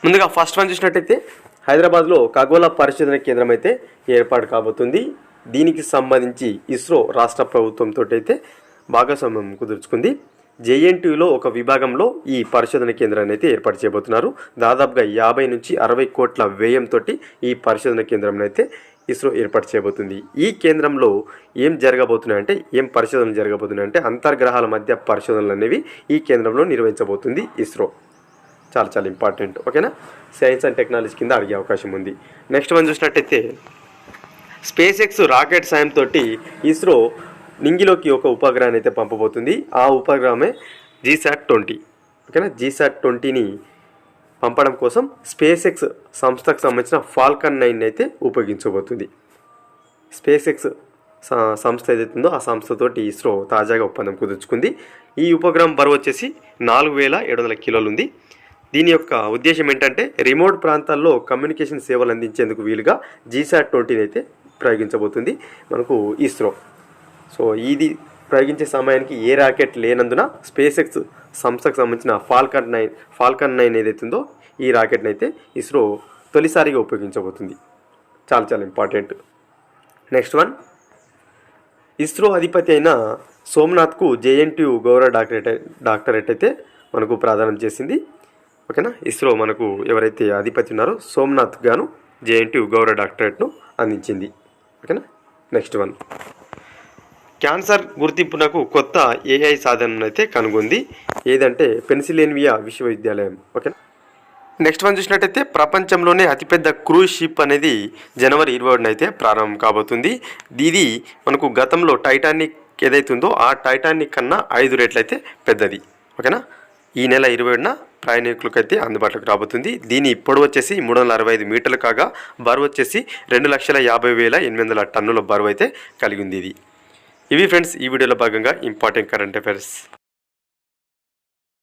ముందుగా first one చూసినట్టయితే హైదరాబాద్లో ఖగోళ పరిశోధన కేంద్రం అయితే ఏర్పాటు కాబోతుంది. దీనికి సంబంధించి ఇస్రో రాష్ట్ర ప్రభుత్వంతో అయితే భాగస్వామ్యం కుదుర్చుకుంది. జేఎన్టీయూలో ఒక విభాగంలో ఈ పరిశోధన కేంద్రాన్ని అయితే ఏర్పాటు చేయబోతున్నారు. దాదాపుగా 50 నుంచి 60 కోట్ల వ్యయంతో ఈ పరిశోధన కేంద్రం అయితే ఇస్రో ఏర్పాటు చేయబోతుంది. ఈ కేంద్రంలో ఏం జరగబోతున్నాయంటే ఏం పరిశోధనలు జరగబోతున్నాయంటే అంతర్గ్రహాల మధ్య పరిశోధనలు అనేవి ఈ కేంద్రంలో నిర్వహించబోతుంది ఇస్రో. చాలా చాలా ఇంపార్టెంట్. ఓకేనా, సైన్స్ అండ్ టెక్నాలజీ కింద అడిగే అవకాశం ఉంది. నెక్స్ట్ వన్ చూసినట్టయితే స్పేస్ ఎక్స్ రాకెట్ సాయంతో ఇస్రో నింగిలోకి ఒక ఉపగ్రహాన్ని అయితే పంపబోతుంది. ఆ ఉపగ్రహమే GSAT-20. ఓకేనా, GSAT-20ని పంపడం కోసం స్పేస్ ఎక్స్ సంస్థకు సంబంధించిన ఫాల్కన్ 9 అయితే ఉపయోగించబోతుంది. స్పేస్ ఎక్స్ సంస్థ ఏదైతుందో ఆ సంస్థతోటి ఇస్రో తాజాగా ఒప్పందం కుదుర్చుకుంది. ఈ ఉపగ్రహం బరువు వచ్చేసి 4700 కిలోలు ఉంది. దీని యొక్క ఉద్దేశం ఏంటంటే రిమోట్ ప్రాంతాల్లో కమ్యూనికేషన్ సేవలు అందించేందుకు వీలుగా GSAT-20 అయితే ప్రయోగించబోతుంది మనకు ఇస్రో. సో ఇది ప్రయోగించే సమయానికి ఏ రాకెట్ లేనందున స్పేస్ ఎక్స్ సంస్థకు సంబంధించిన ఫాల్కన్ 9 ఏదైతుందో ఈ రాకెట్ని అయితే ఇస్రో తొలిసారిగా ఉపయోగించబోతుంది. చాలా చాలా ఇంపార్టెంట్. నెక్స్ట్ వన్, ఇస్రో అధిపతి అయిన సోమనాథ్కు జేఎన్టీయూ గౌరవ డాక్టరేట్ అయితే మనకు ప్రదానం చేసింది. ఓకేనా, ఇస్రో మనకు ఎవరైతే అధిపతి ఉన్నారో సోమనాథ్ గాను జేఎన్టీయూ గౌరవ డాక్టరేట్ను అందించింది. ఓకేనా. నెక్స్ట్ వన్, క్యాన్సర్ గుర్తింపునకు కొత్త AI సాధనను అయితే కనుగొంది. ఏదంటే పెన్సిల్వేనియా విశ్వవిద్యాలయం. ఓకేనా. నెక్స్ట్ వన్ చూసినట్టయితే ప్రపంచంలోనే అతిపెద్ద క్రూజ్ షిప్ అనేది జనవరి 21న అయితే ప్రారంభం కాబోతుంది. ఇది మనకు గతంలో టైటానిక్ ఏదైతుందో ఆ టైటానిక్ కన్నా 5 రెట్లు అయితే పెద్దది. ఓకేనా, ఈ నెల 21న ప్రయాణికులకైతే అందుబాటులోకి రాబోతుంది. దీని పొడవు వచ్చేసి 365 మీటర్లు కాగా బరువు వచ్చేసి 2,50,800 టన్నుల బరువు అయితే కలిగి ఉంది. ఇవి ఫ్రెండ్స్ ఈ వీడియోలో భాగంగా ఇంపార్టెంట్ కరెంట్ అఫైర్స్.